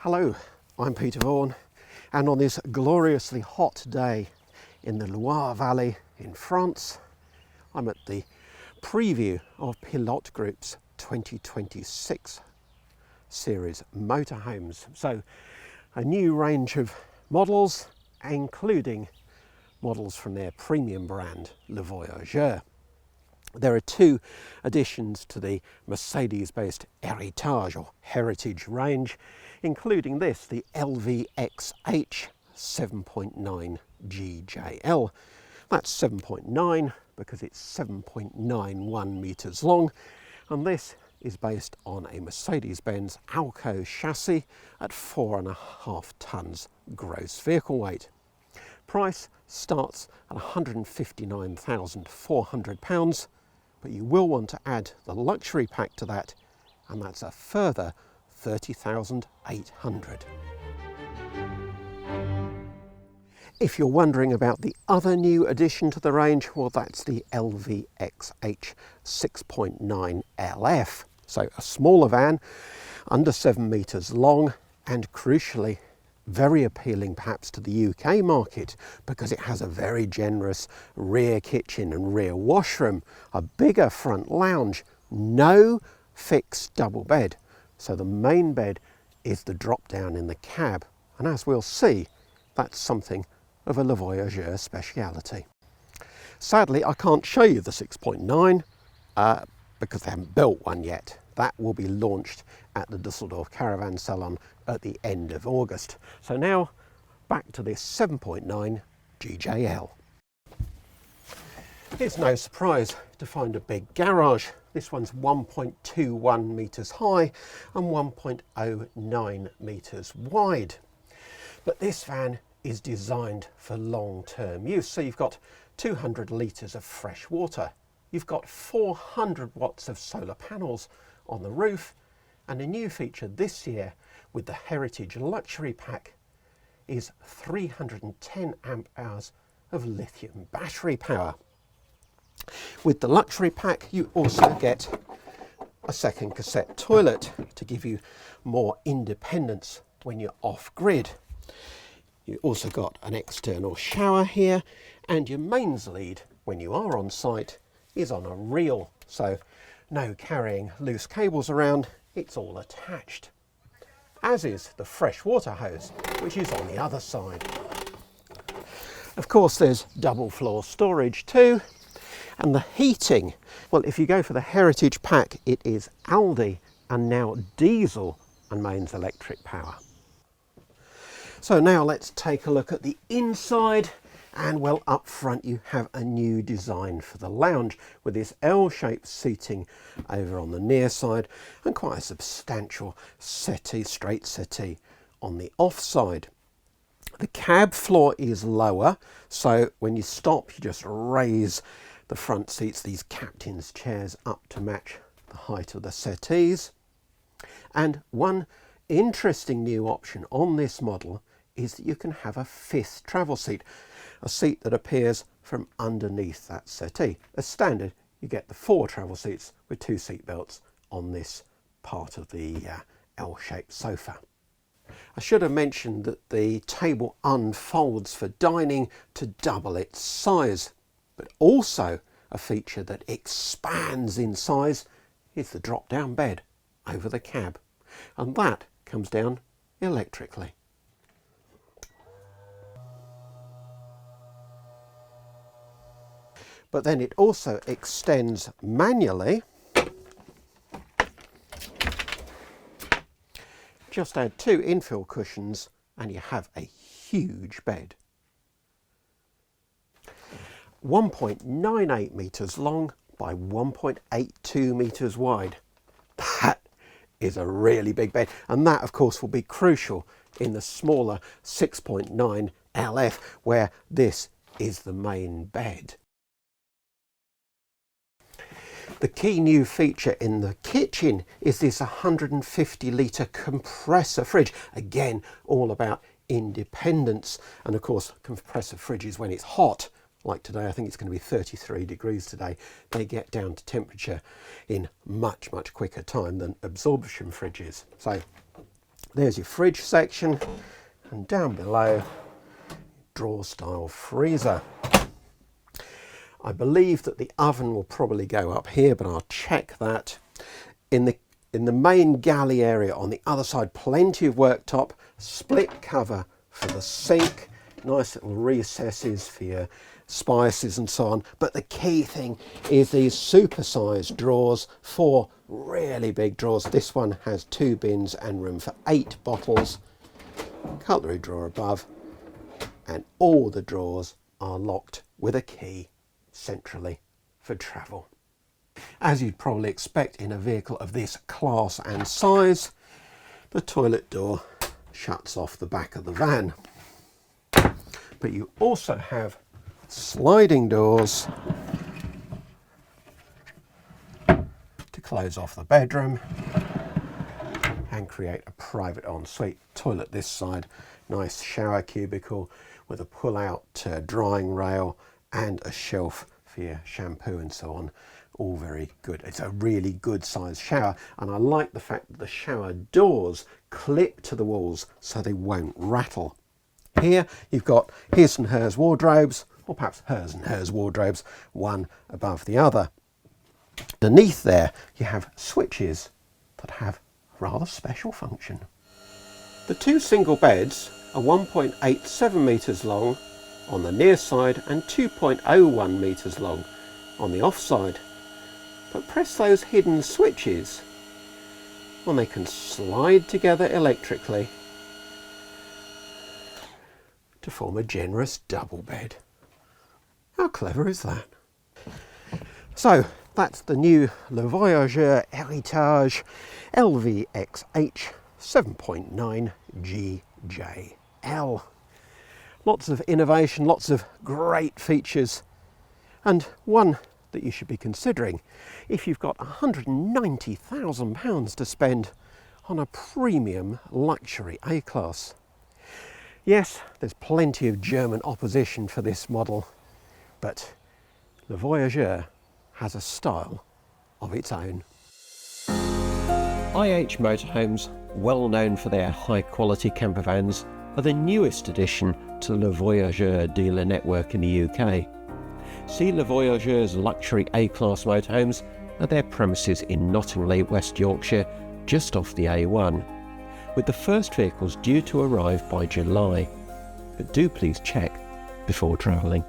Hello, I'm Peter Vaughan, and on this gloriously hot day in the Loire Valley in France, I'm at the preview of Pilote Group's 2026 series Motorhomes. So a new range of models, including models from their premium brand, Le Voyageur. There are two additions to the Mercedes-based Héritage or Heritage range, including this, the LVXH 7.9 GJL. That's 7.9 because it's 7.91 metres long, and this is based on a Mercedes-Benz Alco chassis at 4.5 tonnes gross vehicle weight. Price starts at £159,400, but you will want to add the luxury pack to that, and that's a further £30,800. If you're wondering about the other new addition to the range, well, that's the LVXH 6.9 LF. So a smaller van, under 7 metres long, and crucially, very appealing perhaps to the UK market because it has a very generous rear kitchen and rear washroom, a bigger front lounge, no fixed double bed. So the main bed is the drop down in the cab. And as we'll see, that's something of a Le Voyageur speciality. Sadly, I can't show you the 6.9 because they haven't built one yet. That will be launched at the Düsseldorf Caravan Salon at the end of August. So now back to this 7.9 GJL. It's no surprise to find a big garage. This one's 1.21 metres high and 1.09 metres wide. But this van is designed for long-term use. So you've got 200 litres of fresh water. You've got 400 watts of solar panels on the roof, and a new feature this year with the Heritage Luxury Pack is 310 amp hours of lithium battery power. With the Luxury Pack you also get a second cassette toilet to give you more independence when you're off-grid. You also got an external shower here, and your mains lead when you are on site is on a reel, so no carrying loose cables around, it's all attached. As is the freshwater hose, which is on the other side. Of course, there's double floor storage too, and the heating, well, if you go for the Heritage Pack, it is Aldi and now diesel and mains electric power. So now let's take a look at the inside. And well, up front you have a new design for the lounge with this L-shaped seating over on the near side and quite a substantial settee, straight settee on the off side. The cab floor is lower, so when you stop you just raise the front seats, these captain's chairs, up to match the height of the settees. And one interesting new option on this model is that you can have a fifth travel seat, a seat that appears from underneath that settee. As standard, you get the 4 travel seats with 2 seat belts on this part of the L-shaped sofa. I should have mentioned that the table unfolds for dining to double its size, but also a feature that expands in size is the drop-down bed over the cab, and that comes down electrically. But then it also extends manually. Just add 2 infill cushions and you have a huge bed. 1.98 metres long by 1.82 metres wide. That is a really big bed, and that of course will be crucial in the smaller 6.9 LF where this is the main bed. The key new feature in the kitchen is this 150 litre compressor fridge. Again, all about independence. And of course, compressor fridges, when it's hot, like today, I think it's going to be 33 degrees today, they get down to temperature in much quicker time than absorption fridges. So there's your fridge section, and down below, drawer style freezer. I believe that the oven will probably go up here, but I'll check that. In the main galley area on the other side, plenty of worktop, split cover for the sink, nice little recesses for your spices and so on. But the key thing is these super-sized drawers, 4 really big drawers. This one has 2 bins and room for 8 bottles. Cutlery drawer above, and all the drawers are locked with a key centrally for travel. As you'd probably expect in a vehicle of this class and size, the toilet door shuts off the back of the van. But you also have sliding doors to close off the bedroom and create a private ensuite. Toilet this side, nice shower cubicle with a pull-out drying rail and a shelf for your shampoo and so on. All very good. It's a really good sized shower, and I like the fact that the shower doors clip to the walls so they won't rattle. Here you've got his and hers wardrobes, or perhaps hers and hers wardrobes, one above the other. Beneath there you have switches that have a rather special function. The 2 single beds are 1.87 metres long on the near side and 2.01 metres long on the off side. But press those hidden switches and they can slide together electrically to form a generous double bed. How clever is that? So that's the new Voyageur Héritage LVXH 7.9 GJL. Lots of innovation, lots of great features, and one that you should be considering if you've got £190,000 to spend on a premium luxury A-Class. Yes, there's plenty of German opposition for this model, but the Voyageur has a style of its own. IH Motorhomes, well known for their high-quality camper vans, are the newest addition to the Voyageur dealer network in the UK. See Le Voyageur's luxury A-Class motorhomes at their premises in Nottingley, West Yorkshire, just off the A1, with the first vehicles due to arrive by July. But do please check before travelling.